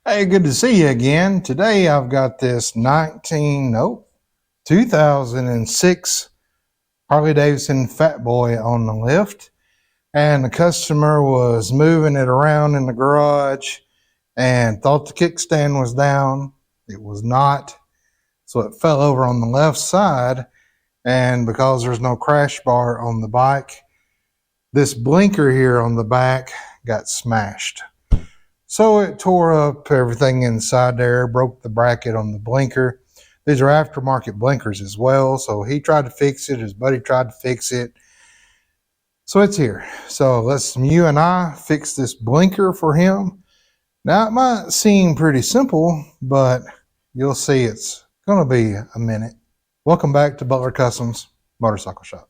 Hey, good to see you again. Today I've got this 2006 Harley Davidson Fatboy on the lift, and the customer was moving it around in the garage and thought the kickstand was down. It was not, so it fell over on the left side, and because there's no crash bar on the bike, this blinker here on the back got smashed. So it tore up everything inside there, broke the bracket on the blinker. These are aftermarket blinkers as well. So he tried to fix it. His buddy tried to fix it. So it's here. So let's you and I fix this blinker for him. Now it might seem pretty simple, but you'll see it's going to be a minute. Welcome back to Butler Customs Motorcycle Shop.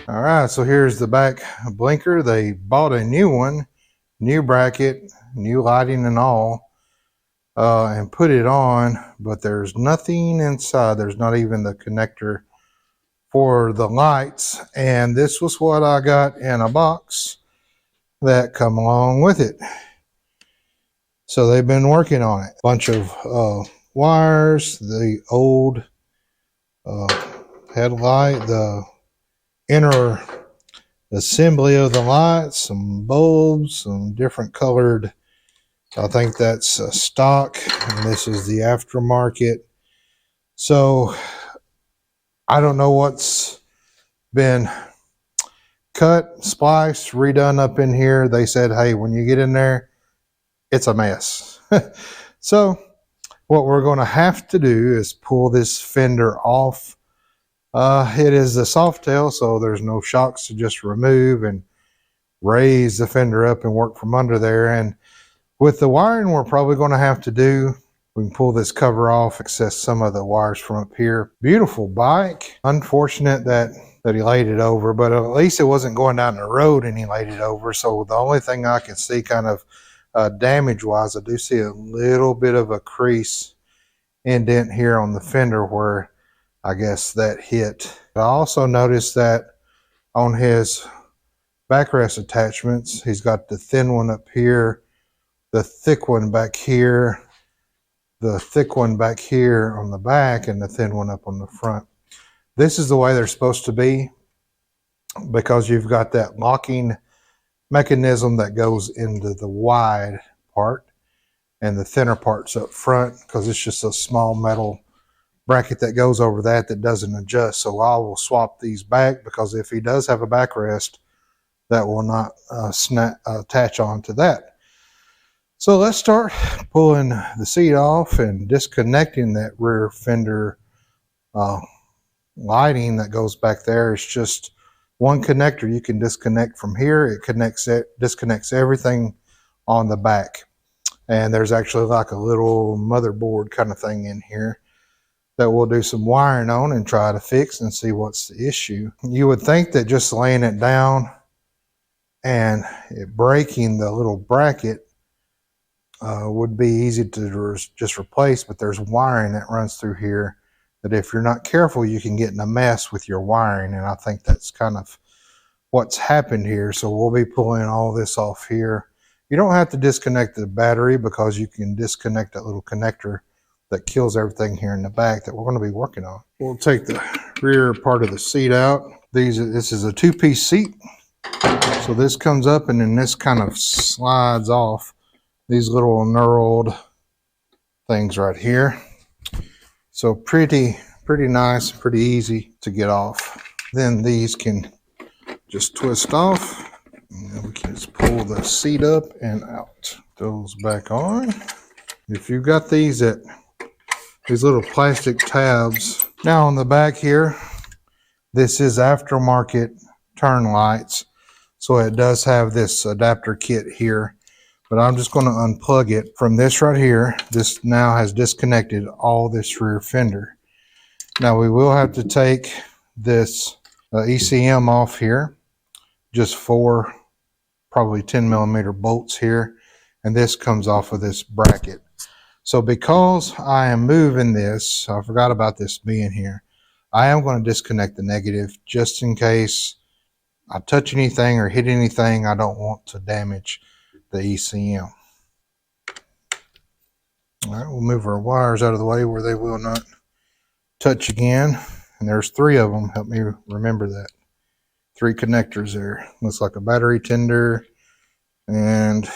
All right, so here's the back blinker. They bought a new one, new bracket, new lighting and all, and put it on, but there's nothing inside. There's not even the connector for the lights, and this was what I got in a box that come along with it. So they've been working on it. Bunch of wires, the old headlight, the inner assembly of the lights, some bulbs, some different colored, I think that's stock, and this is the aftermarket. So I don't know what's been cut, spliced, redone up in here. They said, hey, when you get in there, it's a mess. So what we're going to have to do is pull this fender off. It is a soft tail, so there's no shocks to just remove and raise the fender up and work from under there. And with the wiring we're probably going to have to do, we can pull this cover off, access some of the wires from up here. Beautiful bike. Unfortunate that he laid it over, but at least it wasn't going down the road and he laid it over. So the only thing I can see kind of damage wise, I do see a little bit of a crease indent here on the fender where I guess that hit. I also noticed that on his backrest attachments, he's got the thin one up here, the thick one back here, the thick one back here on the back, and the thin one up on the front. This is the way they're supposed to be because you've got that locking mechanism that goes into the wide part and the thinner parts up front because it's just a small metal bracket that goes over that doesn't adjust. So I will swap these back because if he does have a backrest, that will not attach on to that. So let's start pulling the seat off and disconnecting that rear fender lighting that goes back there. It's just one connector you can disconnect from here. It disconnects everything on the back. And there's actually like a little motherboard kind of thing in here that we'll do some wiring on and try to fix and see what's the issue. You would think that just laying it down and it breaking the little bracket would be easy to just replace, but there's wiring that runs through here that if you're not careful, you can get in a mess with your wiring, and I think that's kind of what's happened here. So we'll be pulling all this off here. You don't have to disconnect the battery because you can disconnect that little connector that kills everything here in the back that we're going to be working on. We'll take the rear part of the seat out. This is a two-piece seat. So this comes up and then this kind of slides off these little knurled things right here. So pretty nice, pretty easy to get off. Then these can just twist off. And then we can just pull the seat up and out. Those back on. If you've got these little plastic tabs. Now on the back here, this is aftermarket turn lights. So it does have this adapter kit here, but I'm just going to unplug it from this right here. This now has disconnected all this rear fender. Now we will have to take this ECM off here, just 4 probably 10mm bolts here, and this comes off of this bracket. So because I am moving this, I forgot about this being here, I am going to disconnect the negative just in case I touch anything or hit anything. I don't want to damage the ECM. All right, we'll move our wires out of the way where they will not touch again. And there's 3 of them. Help me remember that. 3 connectors there. Looks like a battery tender and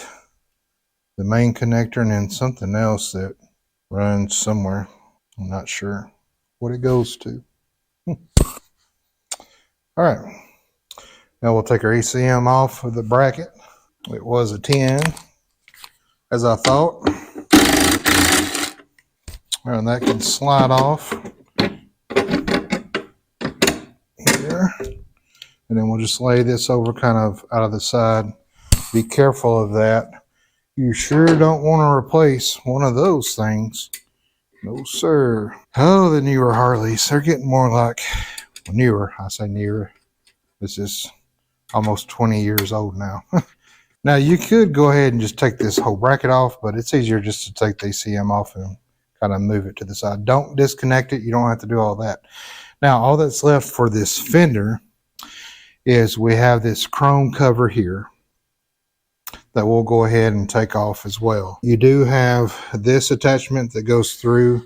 the main connector, and then something else that runs somewhere. I'm not sure what it goes to. All right. Now we'll take our ECM off of the bracket. It was a 10, as I thought. And that can slide off here. And then we'll just lay this over kind of out of the side. Be careful of that. You sure don't want to replace one of those things. No, sir. Oh, the newer Harleys. They're getting more like newer. I say newer. This is almost 20 years old now. Now, you could go ahead and just take this whole bracket off, but it's easier just to take the ECM off and kind of move it to the side. Don't disconnect it. You don't have to do all that. Now, all that's left for this fender is we have this chrome cover here that we'll go ahead and take off as well. You do have this attachment that goes through.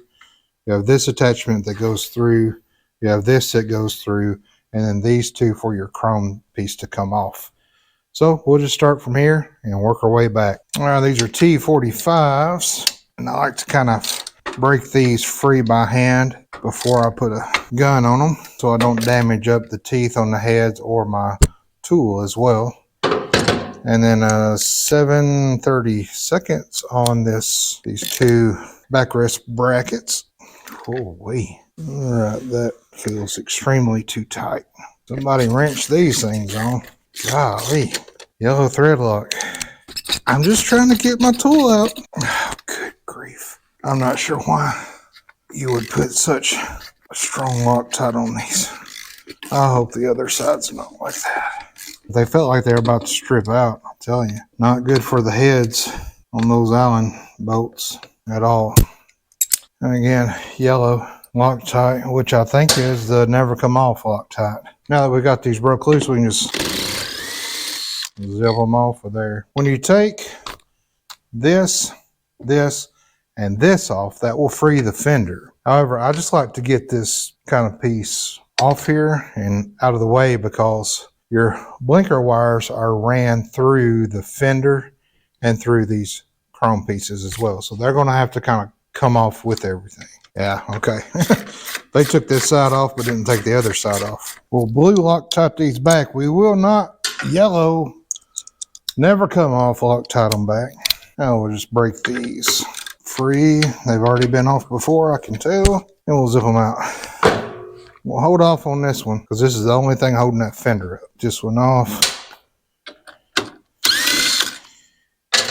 You have this attachment that goes through. You have this that goes through. And then these 2 for your chrome piece to come off. So we'll just start from here and work our way back. All right, these are T45s. And I like to kind of break these free by hand before I put a gun on them so I don't damage up the teeth on the heads or my tool as well. And then 7/32 on these 2 backrest brackets. Holy. All right, that feels extremely too tight. Somebody wrench these things on. Golly. Yellow thread lock. I'm just trying to get my tool out. Oh, good grief. I'm not sure why you would put such a strong Loctite on these. I hope the other side's not like that. They felt like they were about to strip out, I'll tell you. Not good for the heads on those Allen bolts at all. And again, yellow Loctite, which I think is the never come off Loctite. Now that we got these broke loose, we can just zip them off of there. When you take this, and this off, that will free the fender. However, I just like to get this kind of piece off here and out of the way because your blinker wires are ran through the fender and through these chrome pieces as well. So they're going to have to kind of come off with everything. Yeah, okay. They took this side off but didn't take the other side off. We'll blue Loctite these back. We will not yellow, never come off Loctite them back. Now we'll just break these free. They've already been off before, I can tell. And we'll zip them out. We'll hold off on this one because this is the only thing holding that fender up. This one off.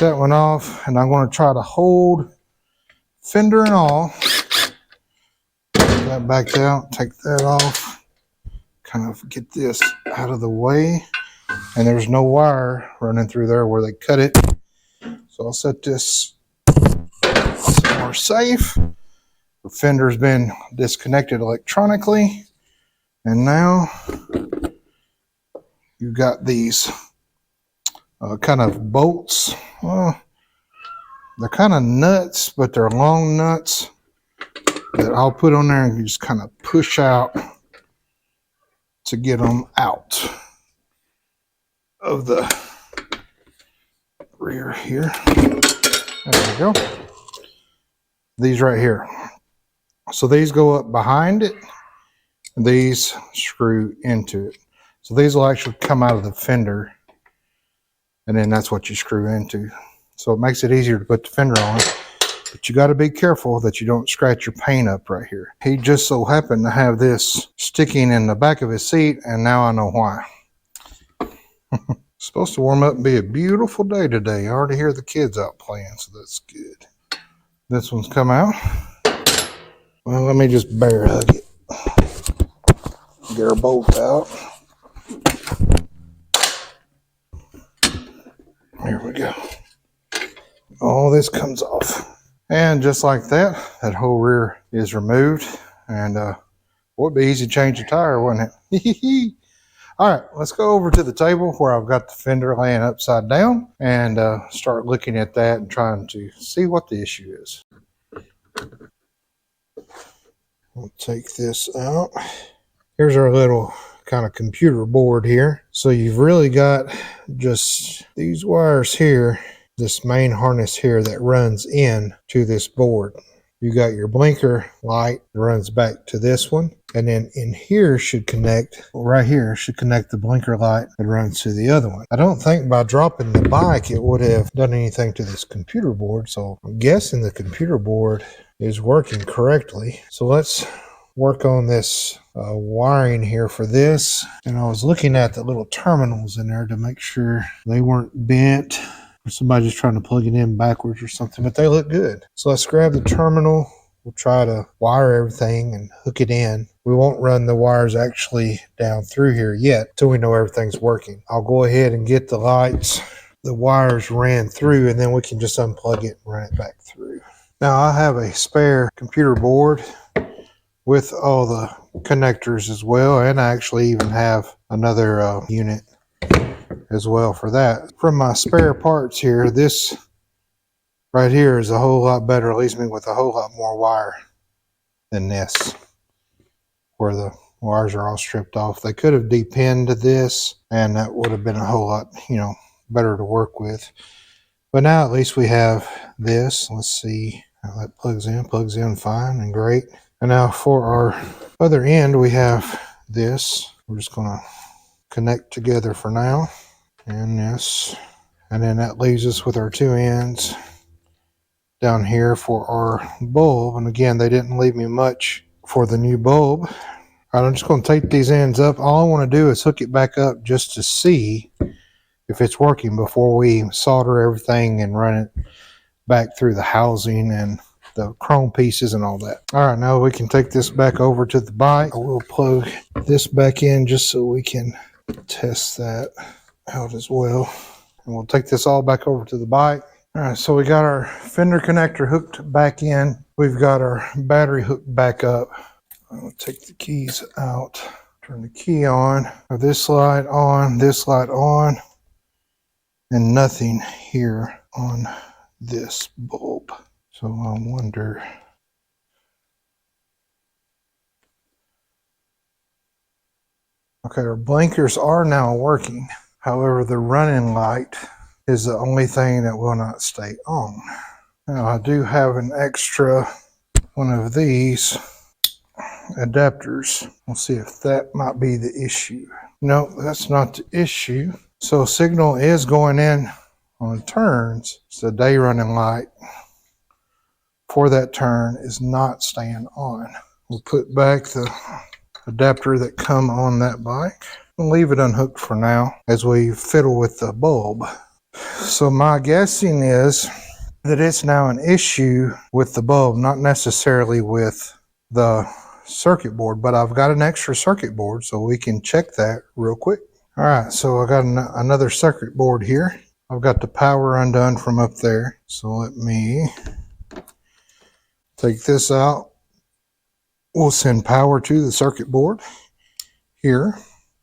That one off. And I'm going to try to hold fender and all. Get that backed out. Take that off. Kind of get this out of the way. And there's no wire running through there where they cut it. So I'll set this somewhere safe. The fender's been disconnected electronically. And now you've got these kind of bolts. Well, they're kind of nuts, but they're long nuts that I'll put on there and you just kind of push out to get them out of the rear here. There we go. These right here. So these go up behind it. These screw into it. So these will actually come out of the fender. And then that's what you screw into. So it makes it easier to put the fender on. But you got to be careful that you don't scratch your paint up right here. He just so happened to have this sticking in the back of his seat. And now I know why. It's supposed to warm up and be a beautiful day today. I already hear the kids out playing, so that's good. This one's come out. Well, let me just bear hug it. Get our bolt out. Here we go. all this comes off. And just like that, that whole rear is removed. And would be easy to change the tire, wouldn't it? All right, let's go over to the table where I've got the fender laying upside down and start looking at that and trying to see what the issue is. We'll take this out. Here's our little kind of computer board here. So you've really got just these wires here, this main harness here that runs in to this board. You got your blinker light that runs back to this one. And then in here should connect, right here should connect the blinker light that runs to the other one. I don't think by dropping the bike it would have done anything to this computer board. So I'm guessing the computer board is working correctly. So let's work on this wiring here for this. And I was looking at the little terminals in there to make sure they weren't bent, or somebody just trying to plug it in backwards or something, but they look good. So let's grab the terminal. We'll try to wire everything and hook it in. We won't run the wires actually down through here yet until we know everything's working. I'll go ahead and get the lights, the wires ran through, and then we can just unplug it and run it back through. Now I have a spare computer board with all the connectors as well, and I actually even have another unit as well for that. From my spare parts here, this right here is a whole lot better. It leaves me with a whole lot more wire than this, where the wires are all stripped off. They could have depinned this, and that would have been a whole lot, better to work with. But now at least we have this. Let's see how that plugs in fine and great. And now for our other end, we have this. We're just going to connect together for now, and this. And then that leaves us with our two ends down here for our bulb. And again, they didn't leave me much for the new bulb. All right, I'm just going to take these ends up. All I want to do is hook it back up just to see if it's working before we solder everything and run it back through the housing and the chrome pieces and all that. All right, now we can take this back over to the bike. I will plug this back in just so we can test that out as well. And we'll take this all back over to the bike. All right, so we got our fender connector hooked back in. We've got our battery hooked back up. I'll take the keys out, turn the key on. This light on, and nothing here on this bulb. So I wonder. Okay, our blinkers are now working. However, the running light is the only thing that will not stay on. Now I do have an extra one of these adapters. We'll see if that might be the issue. No, that's not the issue. So signal is going in on turns. So the day running light for that turn is not staying on. We'll put back the adapter that come on that bike and leave it unhooked for now as we fiddle with the bulb. So my guessing is that it's now an issue with the bulb, not necessarily with the circuit board, but I've got an extra circuit board so we can check that real quick. All right, so I got another circuit board here. I've got the power undone from up there. So let me take this out. We'll send power to the circuit board here.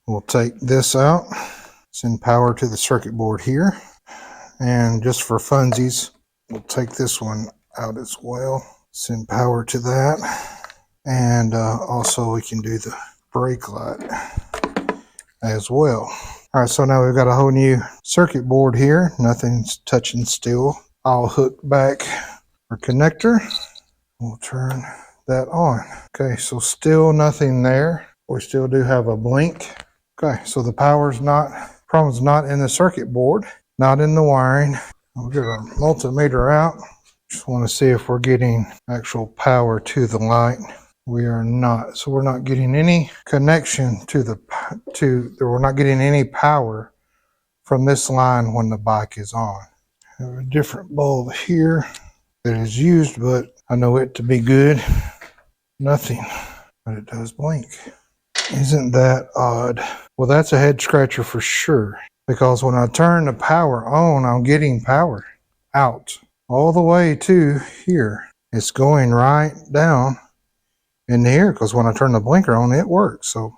We'll take this out, send power to the circuit board here. And just for funsies, we'll take this one out as well. Send power to that. And also we can do the brake light as well. All right, so now we've got a whole new circuit board here. Nothing's touching still. I'll hook back our connector. We'll turn that on. Okay, so still nothing there. We still do have a blink. Okay, so the problem's not in the circuit board, not in the wiring. We'll get our multimeter out. Just want to see if we're getting actual power to the light. We are not. So we're not getting any connection we're not getting any power from this line when the bike is on. I have a different bulb here that is used, but I know it to be good. Nothing, but it does blink. Isn't that odd? Well, that's a head scratcher for sure, because when I turn the power on, I'm getting power out. all the way to here. It's going right down in here because when I turn the blinker on, it works. So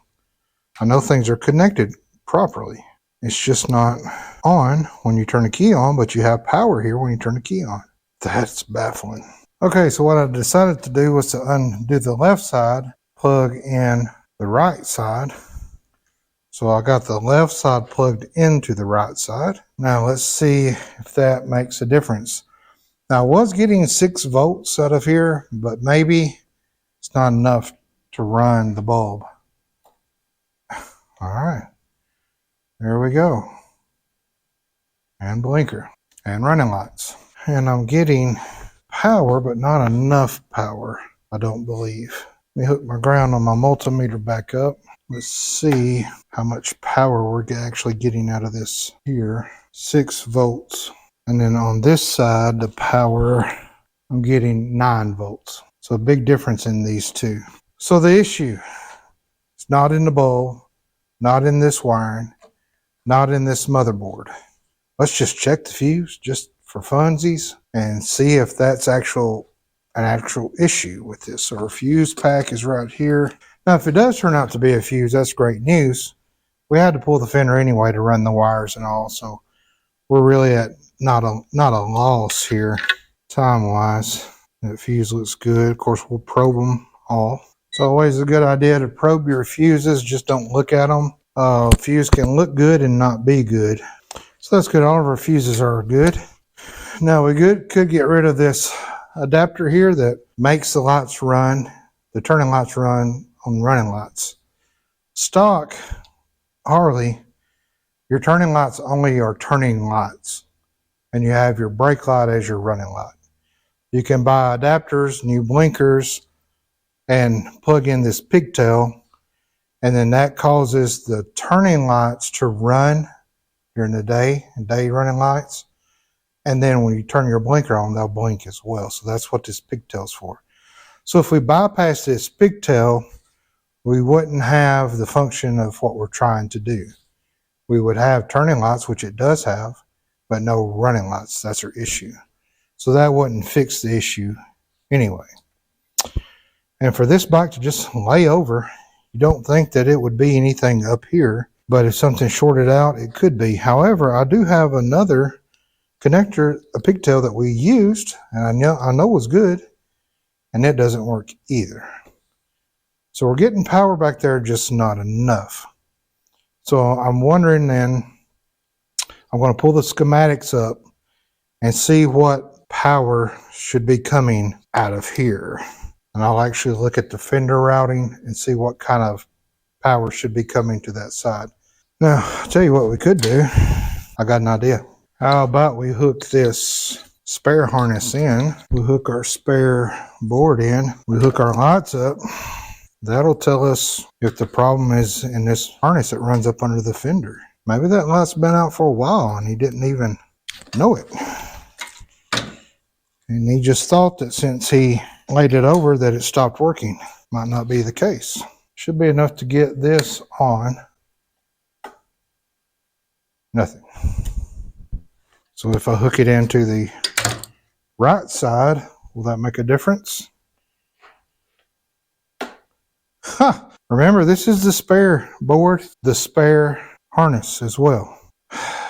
I know things are connected properly. It's just not on when you turn the key on, but you have power here when you turn the key on. That's baffling. Okay, so what I decided to do was to undo the left side, plug in the right side. So I got the left side plugged into the right side. Now let's see if that makes a difference. Now I was getting 6 volts out of here, but maybe it's not enough to run the bulb. All right, there we go. And blinker and running lights. And I'm getting power, but not enough power, I don't believe. Let me hook my ground on my multimeter back up. Let's see how much power we're actually getting out of this here. 6 volts. And then on this side, the power, I'm getting 9 volts. So a big difference in these two. So the issue is not in the bulb, not in this wiring, not in this motherboard. Let's just check the fuse just for funsies and see if that's an actual issue with this. So our fuse pack is right here. Now, if it does turn out to be a fuse, that's great news. We had to pull the Fender anyway to run the wires and all, so we're really at not a loss here time-wise. That fuse looks good. Of course, we'll probe them all. It's always a good idea to probe your fuses. Just don't look at them. Fuse can look good and not be good. So that's good. All of our fuses are good. Now we could get rid of this adapter here that makes the lights run, the turning lights run on running lights. Stock Harley, your turning lights only are turning lights, and you have your brake light as your running light. You can buy adapters, new blinkers, and plug in this pigtail, and then that causes the turning lights to run during the day running lights. And then when you turn your blinker on, they'll blink as well. So that's what this pigtail's for. So if we bypass this pigtail, we wouldn't have the function of what we're trying to do. We would have turning lights, which it does have, but no running lights. That's our issue. So that wouldn't fix the issue anyway. And for this bike to just lay over, you don't think that it would be anything up here. But if something shorted out, it could be. However, I do have another connector, a pigtail that we used, and I know was good, and it doesn't work either. So we're getting power back there, just not enough. So I'm wondering then, I'm going to pull the schematics up and see what power should be coming out of here. And I'll actually look at the Fender routing and see what kind of power should be coming to that side. Now, I'll tell you what we could do. I got an idea. How about we hook this spare harness in? We hook our spare board in. We hook our lights up. That'll tell us if the problem is in this harness that runs up under the fender. Maybe that light's been out for a while and he didn't even know it. And he just thought that since he laid it over that it stopped working. Might not be the case. Should be enough to get this on. Nothing. So if I hook it into the right side, will that make a difference? Huh. Remember, this is the spare board, the spare harness as well.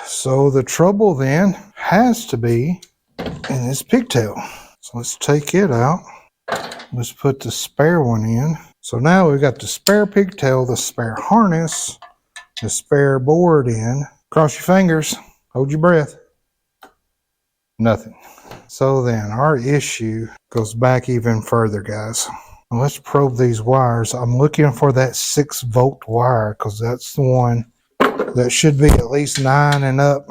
So the trouble then has to be in this pigtail. So let's take it out. Let's put the spare one in. So now we've got the spare pigtail, the spare harness, the spare board in. Cross your fingers. Hold your breath. Nothing. So then our issue goes back even further, guys. Now let's probe these wires. I'm looking for that 6-volt wire because that's the one that should be at least 9 and up.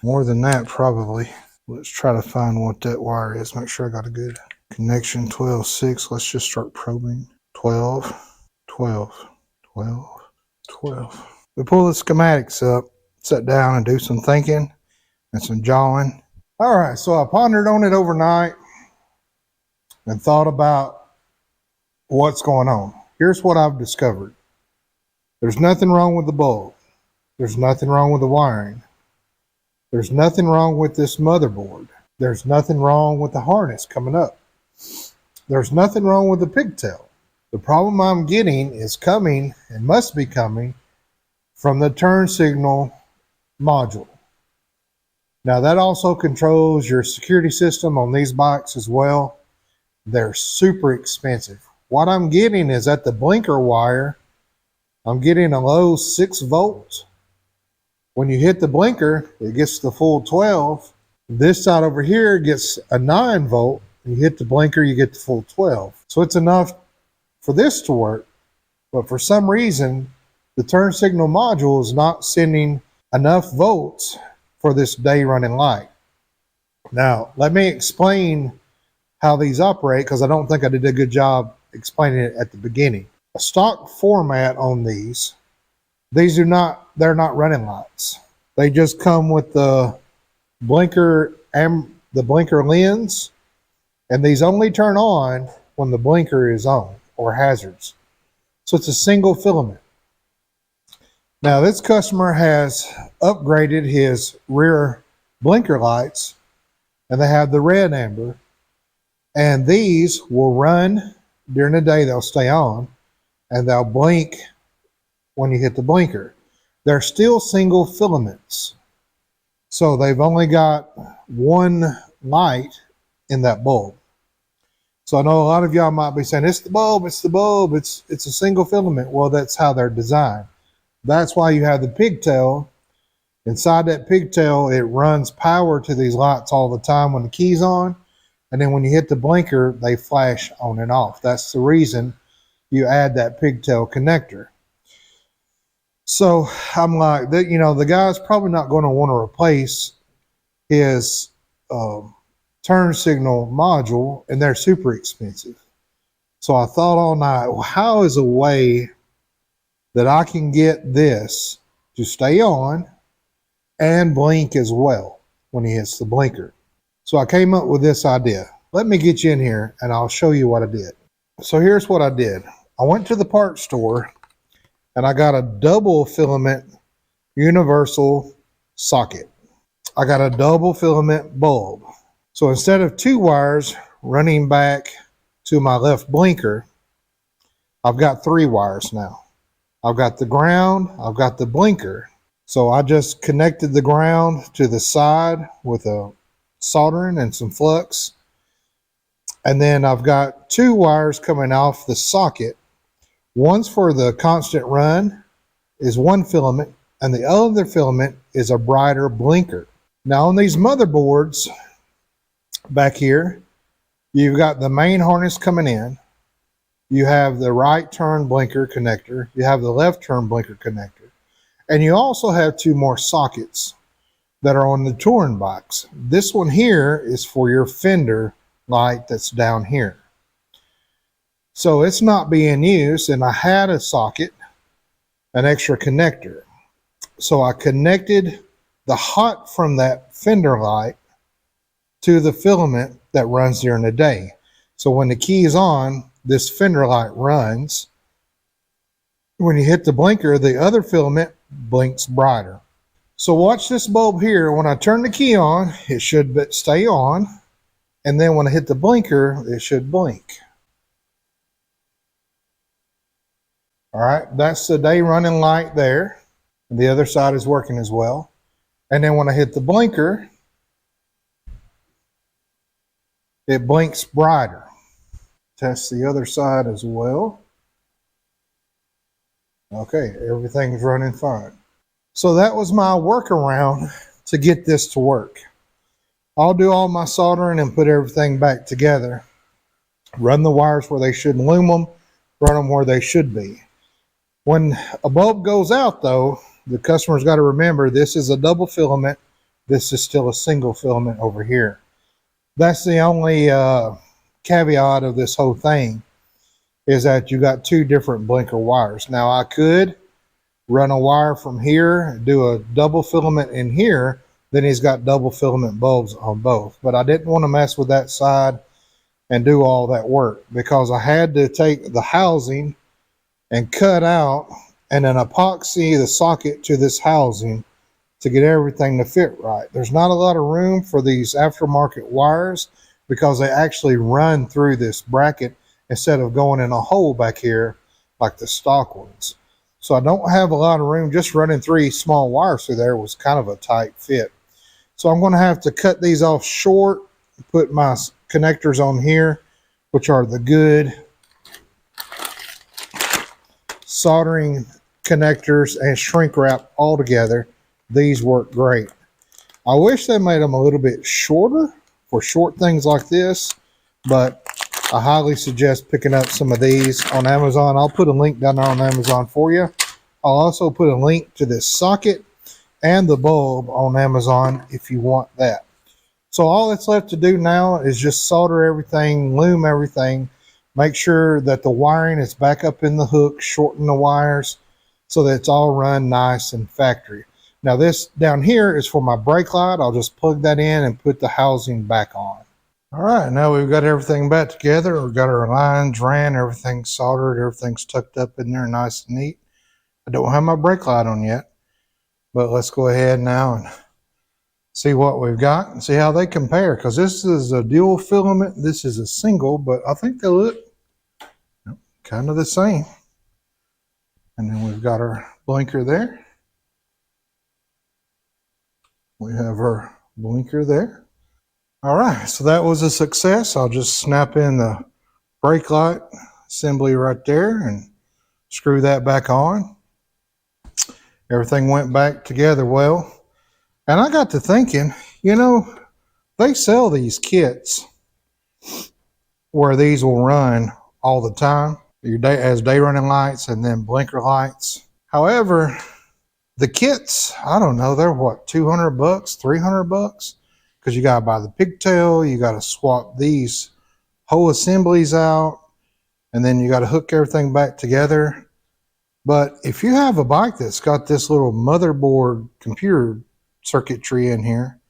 More than that, probably. Let's try to find what that wire is. Make sure I got a good connection. 12.6. Let's just start probing. 12, 12, 12, 12. We pull the schematics up, sit down and do some thinking and some jawing. All right, so I pondered on it overnight and thought about what's going on. Here's what I've discovered. There's nothing wrong with the bulb. There's nothing wrong with the wiring. There's nothing wrong with this motherboard. There's nothing wrong with the harness coming up. There's nothing wrong with the pigtail. The problem I'm getting is coming and must be coming from the turn signal module. Now that also controls your security system on these bikes as well. They're super expensive. What I'm getting is at the blinker wire, I'm getting a low 6 volts. When you hit the blinker, it gets the full 12. This side over here gets a 9 volt. You hit the blinker, you get the full 12. So it's enough for this to work. But for some reason, the turn signal module is not sending enough volts for this day running light. Now, let me explain how these operate, because I don't think I did a good job explaining it at the beginning. A stock format on they're not running lights. They just come with the blinker and the blinker lens, and these only turn on when the blinker is on or hazards. So it's a single filament. Now this customer has upgraded his rear blinker lights, and they have the red amber, and these will run during the day. They'll stay on and they'll blink when you hit the blinker. They're still single filaments, so they've only got one light in that bulb. So I know a lot of y'all might be saying, it's the bulb, it's a single filament. Well, that's how they're designed. That's why you have the pigtail. Inside that pigtail, it runs power to these lights all the time when the key's on. And then when you hit the blinker, they flash on and off. That's the reason you add that pigtail connector. So I'm like, the guy's probably not going to want to replace his turn signal module, and they're super expensive. So I thought all night, well, how is a way that I can get this to stay on and blink as well when he hits the blinker? So I came up with this idea. Let me get you in here and I'll show you what I did. So here's what I did. I went to the parts store and I got a double filament universal socket. I got a double filament bulb. So instead of 2 wires running back to my left blinker, I've got 3 wires now. I've got the ground, I've got the blinker. So I just connected the ground to the side with a soldering and some flux. And then I've got 2 wires coming off the socket. One's for the constant run, is 1 filament, and the other filament is a brighter blinker. Now on these motherboards back here, you've got the main harness coming in. You have the right turn blinker connector. You have the left turn blinker connector. And you also have 2 more sockets that are on the touring bikes. This one here is for your Fender light that's down here. So it's not being used, and I had a socket, an extra connector. So I connected the hot from that Fender light to the filament that runs during the day. So when the key is on, this Fender light runs. When you hit the blinker, the other filament blinks brighter. So watch this bulb here. When I turn the key on, it should stay on. And then when I hit the blinker, it should blink. All right, that's the day running light there. And the other side is working as well. And then when I hit the blinker, it blinks brighter. Test the other side as well. Okay, everything's running fine. So that was my workaround to get this to work. I'll do all my soldering and put everything back together. Run the wires where they should, loom them, run them where they should be. When a bulb goes out though, the customer's got to remember this is a double filament. This is still a single filament over here. That's the only caveat of this whole thing, is that you got 2 different blinker wires. Now I could run a wire from here, do a double filament in here, then he's got double filament bulbs on both. But I didn't want to mess with that side and do all that work, because I had to take the housing and cut out and then epoxy the socket to this housing to get everything to fit right. There's not a lot of room for these aftermarket wires because they actually run through this bracket instead of going in a hole back here like the stock ones. So I don't have a lot of room. Just running 3 small wires through there was kind of a tight fit. So I'm going to have to cut these off short, put my connectors on here, which are the good soldering connectors, and shrink wrap all together. These work great. I wish they made them a little bit shorter for short things like this, but I highly suggest picking up some of these on Amazon. I'll put a link down there on Amazon for you. I'll also put a link to this socket and the bulb on Amazon if you want that. So all that's left to do now is just solder everything, loom everything, make sure that the wiring is back up in the hook, shorten the wires so that it's all run nice and factory. Now this down here is for my brake light. I'll just plug that in and put the housing back on. All right, now we've got everything back together. We've got our lines ran, everything's soldered, everything's tucked up in there nice and neat. I don't have my brake light on yet, but let's go ahead now and see what we've got and see how they compare, because this is a dual filament, this is a single, but I think they look kind of the same. And then we've got our blinker there. We have our blinker there. All right, so that was a success. I'll just snap in the brake light assembly right there and screw that back on. Everything went back together well. And I got to thinking, you know, they sell these kits where these will run all the time, as day running lights and then blinker lights. However, the kits, I don't know, they're what, 200 bucks, 300 bucks? Because you got to buy the pigtail, you got to swap these whole assemblies out, and then you got to hook everything back together. But if you have a bike that's got this little motherboard computer circuitry in here,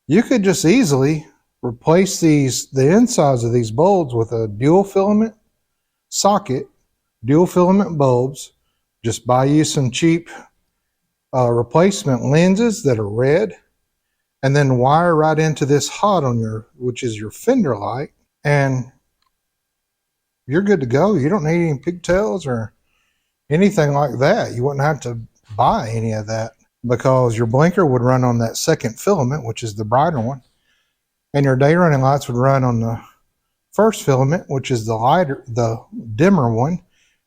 you could just easily replace the insides of these bulbs with a dual filament socket, dual filament bulbs. Just buy you some cheap replacement lenses that are red, and then wire right into this hot on which is your fender light, and you're good to go. You don't need any pigtails or anything like that. You wouldn't have to buy any of that, because your blinker would run on that second filament, which is the brighter one, and your day running lights would run on the first filament, which is the dimmer one,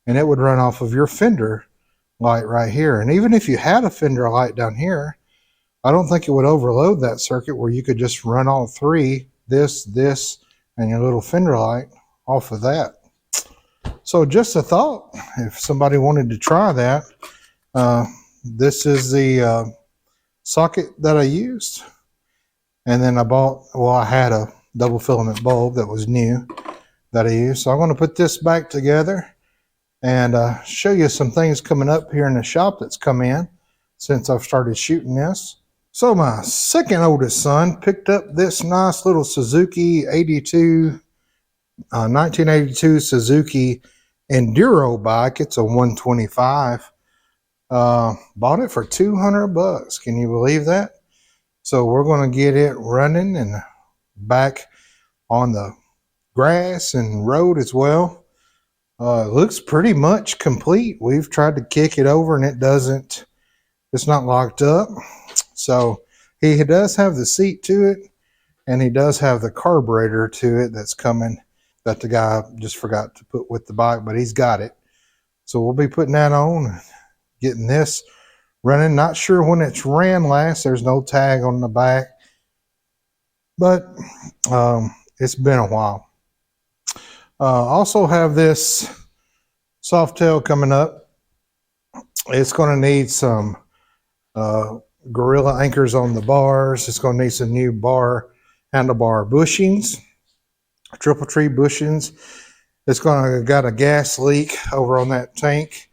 and it would run off of your fender light right here. And even if you had a fender light down here, I don't think it would overload that circuit where you could just run all three, this, and your little fender light off of that. So just a thought, if somebody wanted to try that, this is the socket that I used. And then I had a double filament bulb that was new that I used. So I'm going to put this back together and show you some things coming up here in the shop that's come in since I've started shooting this. So my second oldest son picked up this nice little Suzuki 1982 Suzuki Enduro bike. It's a 125. Bought it for 200 bucks. Can you believe that? So we're going to get it running and back on the grass and road as well. It looks pretty much complete. We've tried to kick it over and it's not locked up. So he does have the seat to it, and he does have the carburetor to it that's coming, that the guy just forgot to put with the bike, but he's got it. So we'll be putting that on, getting this running. Not sure when it's ran last. There's no tag on the back, but it's been a while. Also have this Softail coming up. It's going to need some Gorilla anchors on the bars. It's going to need some new handlebar bushings, triple tree bushings. It's going to got a gas leak over on that tank.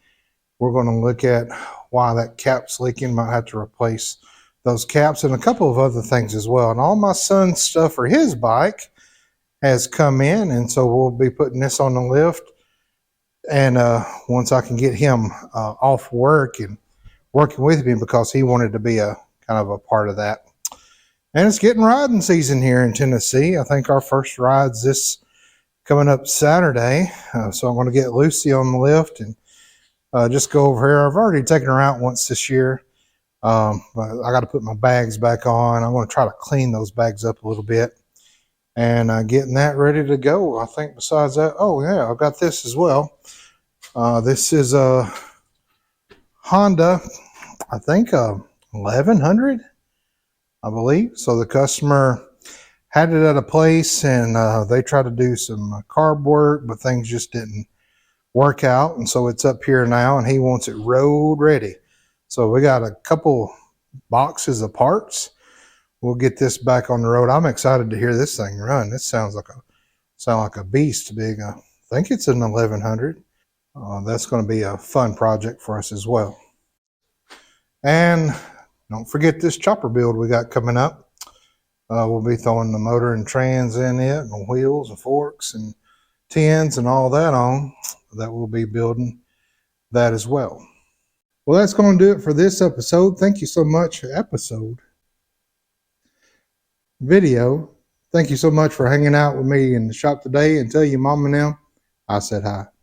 We're going to look at why that cap's leaking. Might have to replace those caps and a couple of other things as well. And all my son's stuff for his bike has come in, and so we'll be putting this on the lift. And once I can get him off work and working with me because he wanted to be a kind of a part of that. And it's getting riding season here in Tennessee. I think our first ride's this coming up Saturday. So I'm going to get Lucy on the lift and just go over here. I've already taken her out once this year. But I got to put my bags back on. I'm going to try to clean those bags up a little bit and getting that ready to go. I think besides that, oh yeah, I've got this as well. This is a Honda, I think 1100, I believe. So the customer had it at a place and they tried to do some carb work, but things just didn't work out. And so it's up here now and he wants it road ready. So we got a couple boxes of parts. We'll get this back on the road. I'm excited to hear this thing run. This sound like a beast big. I think it's an 1100. That's going to be a fun project for us as well. And don't forget this chopper build we got coming up. We'll be throwing the motor and trans in it, and wheels and forks and tins and all that on. That we'll be building that as well. Well, that's going to do it for this episode. Thank you so much. Video. Thank you so much for hanging out with me in the shop today, and tell your mom and them I said hi.